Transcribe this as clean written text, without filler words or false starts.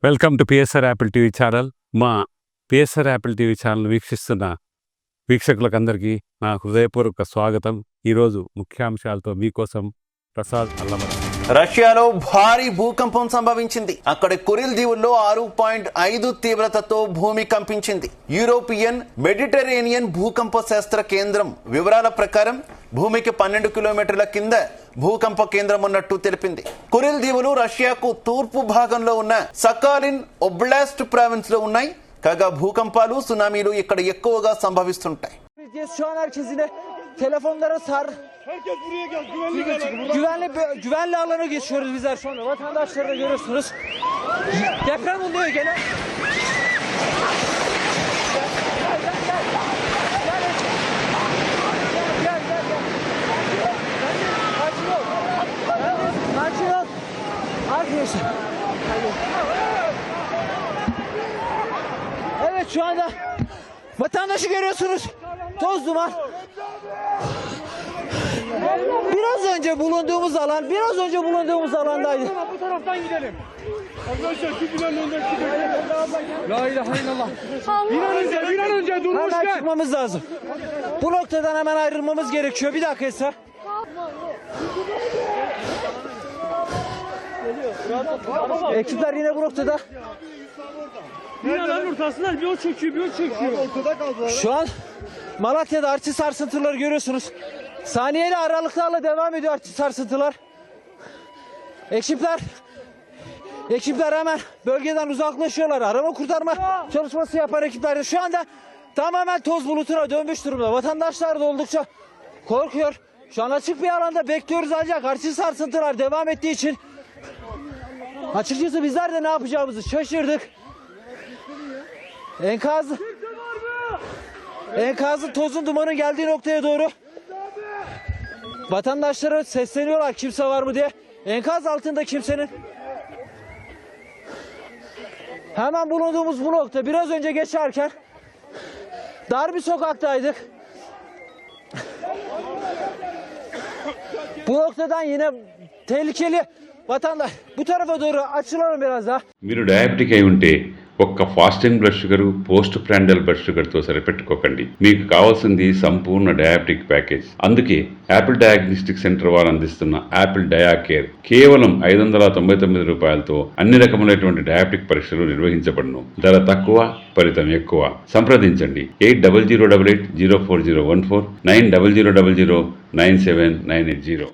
Welcome to PSR Apple TV channel. మా PSR Apple TV channel వీక్షిస్తున్న వీక్షకులకందరికీ నా హృదయపూర్వక స్వాగతం. ఈరోజు ముఖ్యాంశాలతో మీకోసం ప్రసాద్ అల్లమర. రష్యాలో భారీ భూకంపం సంభవించింది. అక్కడి కురిల్ దీవుల్లో 6.5 తీవ్రతతో భూమి కంపించింది. యూరోపియన్ మెడిటరేనియన్ భూకంప శాస్త్ర కేంద్రం వివరాల ప్రకారం భూమికి 12 కిలోమీటర్ల కింద భూకంప కేంద్రం ఉన్నట్టు తెలిపింది. కురిల్ దీవులు రష్యాకు తూర్పు భాగంలో ఉన్న సకాలిన్ ఒబ్లాస్ట్ ప్రావిన్స్ లో ఉన్నాయి. కాగా భూకంపాలు, సునామీలు ఇక్కడ ఎక్కువగా సంభవిస్తుంటాయి. Telefonlara sar. Herkes buraya gel. Güvenli alana geçiyoruz bizler şu anda. Vatandaşları da görüyorsunuz. Deprem oluyor gene. Gel. Sakin ol. Arkadaşlar. Evet, şu anda vatandaşı görüyorsunuz. Toz duman. Biraz önce bulunduğumuz alandaydı. Bu taraftan gidelim. Arkadaşlar şu binanın önünden çıkın. La ilahe illallah. Bir an önce durmuşken. Hemen çıkmamız lazım. Bu noktadan hemen ayrılmamız gerekiyor. Bir dakika Esra. Ekipler yine bu noktada. Binaların ortasından bir o çekiyor. Şu an Malatya'da artçı sarsıntıları görüyorsunuz. Saniyeli aralıklarla devam ediyor artçı sarsıntılar. Ekipler hemen bölgeden uzaklaşıyorlar. Arama kurtarma çalışması yapan ekipler de şu anda tamamen toz bulutuna dönmüş durumda. Vatandaşlar da oldukça korkuyor. Şu an açık bir alanda bekliyoruz ancak artçı sarsıntılar devam ettiği için açıkçası bizler de ne yapacağımızı şaşırdık. Enkazın tozun dumanın geldiği noktaya doğru vatandaşlara sesleniyorlar, kimse var mı diye. Enkaz altında kimsenin. Hemen bulunduğumuz bu nokta, biraz önce geçerken dar bir sokaktaydık. Bu noktadan yine tehlikeli vatandaş. Bu tarafa doğru açılalım biraz daha. మీరు డయాబెటిక్ అయి ఉంటే ఒక్క fasting blood sugar, post prandial blood షుగర్తో సరిపెట్టుకోకండి. మీకు కావాల్సింది సంపూర్ణ diabetic package. అందుకే Apple diagnostic centre వారు అందిస్తున్న యాపిల్ డయా కేర్ కేవలం 599 రూపాయలతో అన్ని రకములైనటువంటి డయాబెటిక్ పరీక్షలు నిర్వహించబడును. ధర తక్కువ, ఫలితం ఎక్కువ. సంప్రదించండి 8008804014 9000009790.